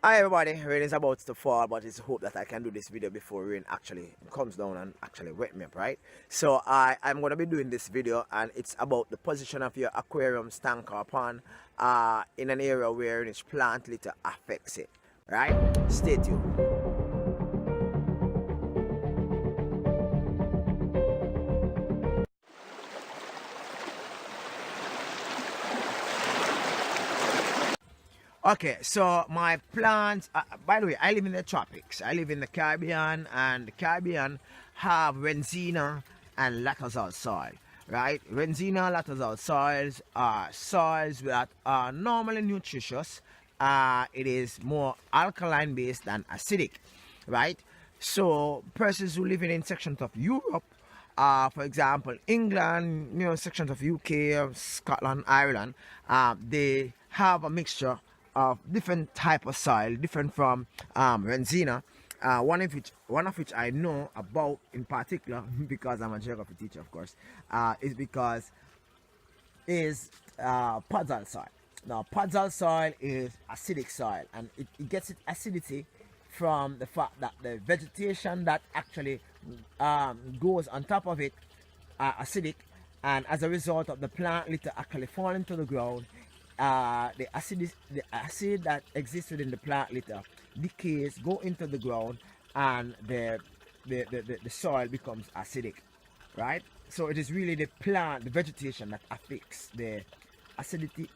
Hi everybody, rain is about to fall, but it's hope that I can do this video before rain actually comes down and actually wet me up, right? So I'm going to be doing this video, and it's about the position of your aquarium, tank or pond in an area where each plant litter affects it, right? Stay tuned. Okay, so my plants, by the way, I live in the tropics. I live in the Caribbean, and the Caribbean have Renzina and Latazal soil, right? Renzina and Latazal soils are soils that are normally nutritious. It is more alkaline based than acidic, right? So persons who live in sections of Europe, for example, England, sections of UK, Scotland, Ireland, they have a mixture of different type of soil, different from Renzina. One of which I know about in particular because I'm a geography teacher, of course, is podzol soil. Now, podzol soil is acidic soil, and it gets its acidity from the fact that the vegetation that actually goes on top of it are acidic, and as a result of the plant litter actually falling to the ground, the acid that exists within the plant litter decays, go into the ground, and the soil becomes acidic, right? So it is really the vegetation that affects the acidity,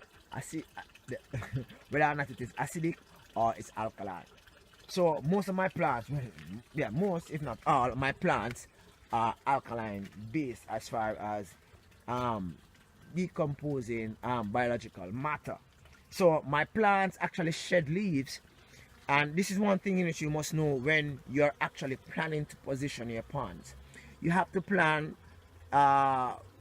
whether or not it is acidic or it's alkaline. So most of my plants, yeah, most if not all of my plants are alkaline based as far as decomposing biological matter. So my plants actually shed leaves, and this is one thing in which you must know when you're actually planning to position your ponds. You have to plan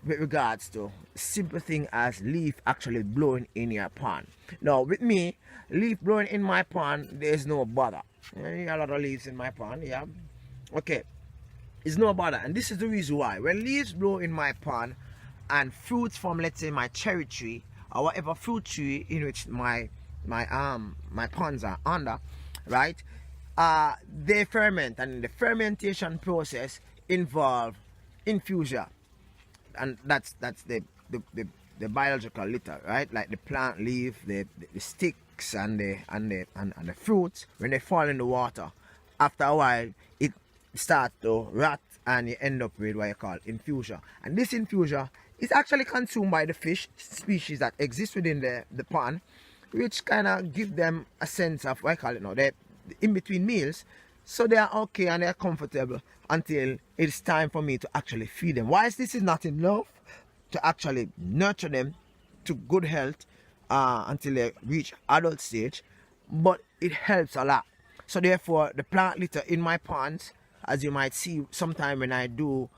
with regards to simple thing as leaf actually blowing in your pond. Now with me, leaf blowing in my pond, there's no bother. A lot of leaves in my pond, yeah. Okay, it's no bother, and this is the reason why. When leaves blow in my pond and fruits from, let's say, my cherry tree or whatever fruit tree in which my ponds are under, right, they ferment, and the fermentation process involve infusion, and that's the biological litter, right? Like the plant leaf, the sticks and the fruits, when they fall in the water, after a while it starts to rot, and you end up with what you call infusion. And this infusion is actually consumed by the fish species that exist within the pond, which kind of give them a sense of what I call it now, they in between meals, so they are okay and they are comfortable until it's time for me to actually feed them. Whilst this is not enough to actually nurture them to good health until they reach adult stage, but it helps a lot. So therefore, the plant litter in my ponds, as you might see sometime when I do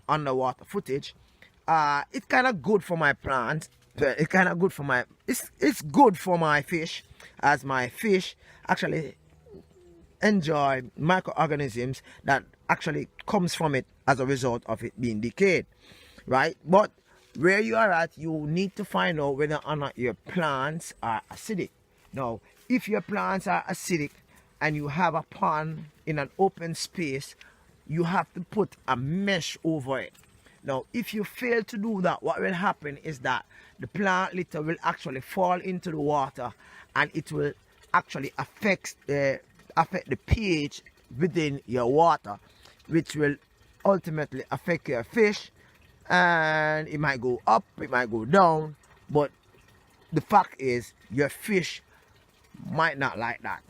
underwater footage, it's kind of good for my plants. It's kind of good for my it's good for my fish, as my fish actually enjoy microorganisms that actually comes from it as a result of it being decayed, right? But where you are at, you need to find out whether or not your plants are acidic. Now, if your plants are acidic and you have a pond in an open space, you have to put a mesh over it. Now, if you fail to do that, what will happen is that the plant litter will actually fall into the water, and it will actually affect the pH within your water, which will ultimately affect your fish, and it might go up, it might go down, but the fact is your fish might not like that.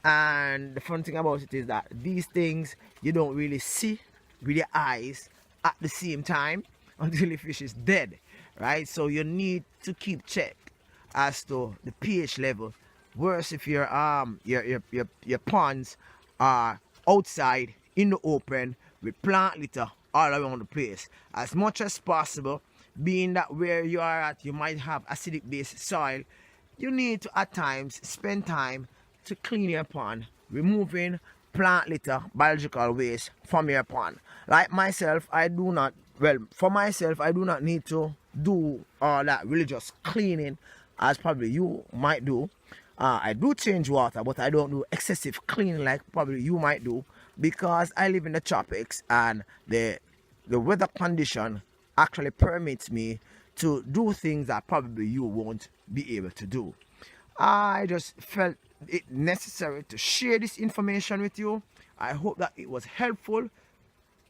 And the fun thing about it is that these things you don't really see with your eyes at the same time until the fish is dead, right? So you need to keep check as to the pH level. Worse if your ponds are outside in the open with plant litter all around the place. As much as possible, being that where you are at, you might have acidic based soil, you need to at times spend time to clean your pond, removing plant litter, biological waste from your pond. Like myself, I do not need to do all that religious cleaning as probably you might do, I do change water, but I don't do excessive cleaning like probably you might do, because I live in the tropics and the weather condition actually permits me to do things that probably you won't be able to do. I just felt it necessary to share this information with you. I hope that it was helpful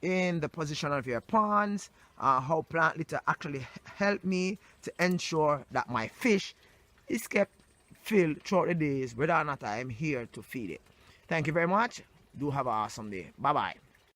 in the position of your ponds, how plant litter actually helped me to ensure that my fish is kept filled throughout the days, whether or not I am here to feed it. Thank you very much. Do have an awesome day. Bye bye.